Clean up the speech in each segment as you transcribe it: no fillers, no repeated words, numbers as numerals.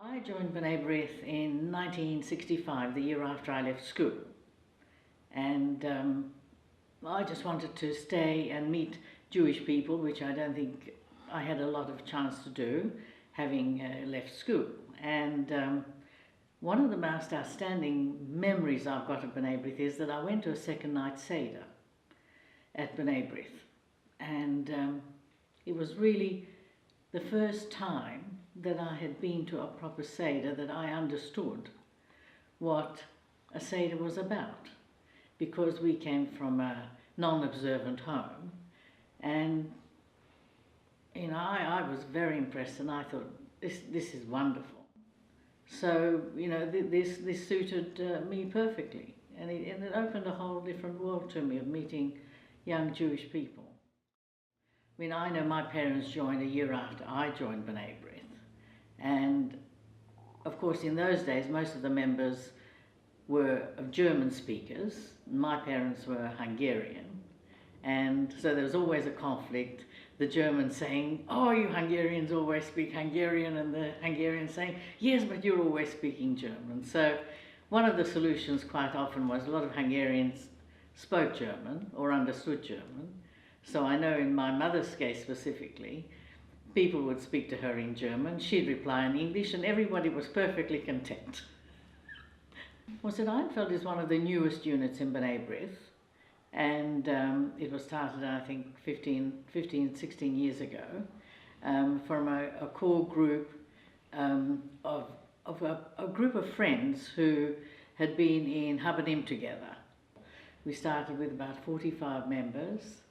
I joined B'nai B'rith in 1965, the year after I left school. And I just wanted to stay and meet Jewish people, which I don't think I had a lot of chance to do, having left school. And one of the most outstanding memories I've got of B'nai B'rith is that I went to a second night Seder at B'nai B'rith. And it was really the first time that I had been to a proper Seder that I understood what a Seder was about, because we came from a non-observant home, and I was very impressed, and I thought this is wonderful. So this suited me perfectly, and it opened a whole different world to me of meeting young Jewish people. I know my parents joined a year after I joined B'nai B'rith, and of course in those days most of the members were of German speakers. My parents were Hungarian, and so there was always a conflict. The Germans saying, "Oh, you Hungarians always speak Hungarian," and the Hungarians saying, "Yes, but you're always speaking German." So one of the solutions quite often was a lot of Hungarians spoke German or understood German. So I know in my mother's case specifically, people would speak to her in German, she'd reply in English, and everybody was perfectly content. Einfeld is one of the newest units in B'nai B'rith, and it was started, I think, 16 years ago, from a core group of a group of friends who had been in Habanim together. We started with about 45 members,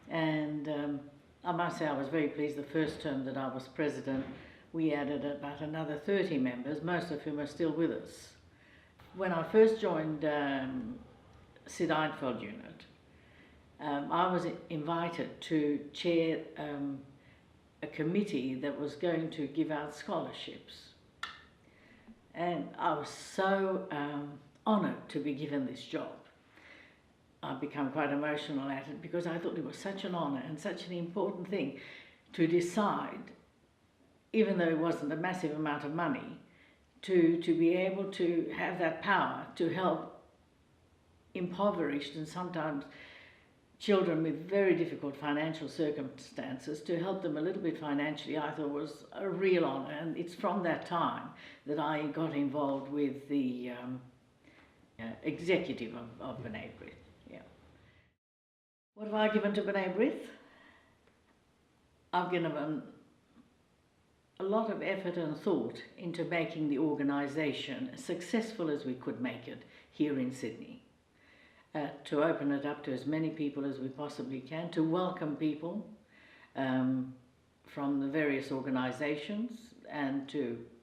and I must say I was very pleased. The first term that I was president, we added about another 30 members, most of whom are still with us. When I first joined Sid Einfeld unit, I was invited to chair a committee that was going to give out scholarships. And I was so honoured to be given this job. I've become quite emotional at it because I thought it was such an honour and such an important thing to decide, even though it wasn't a massive amount of money, to be able to have that power to help impoverished and sometimes children with very difficult financial circumstances, to help them a little bit financially, I thought was a real honour. And it's from that time that I got involved with the executive of B'nai B'rith. What have I given to B'nai B'rith? I've given a lot of effort and thought into making the organisation as successful as we could make it here in Sydney. To open it up to as many people as we possibly can, to welcome people from the various organisations and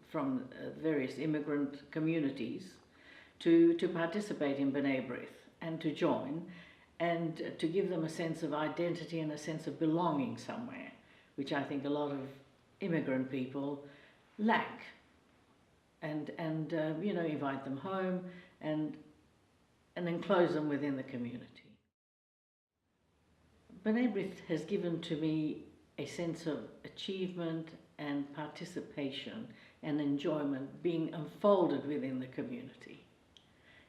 from various immigrant communities to participate in B'nai B'rith and to join, and to give them a sense of identity and a sense of belonging somewhere, which I think a lot of immigrant people lack. And invite them home and enclose them within the community. B'nai B'rith has given to me a sense of achievement and participation and enjoyment being unfolded within the community.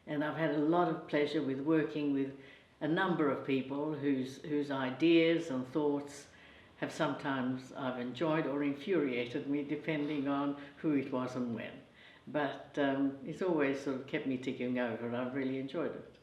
And I've had a lot of pleasure with working with a number of people whose ideas and thoughts have sometimes I've enjoyed or infuriated me, depending on who it was and when. But it's always sort of kept me ticking over, and I've really enjoyed it.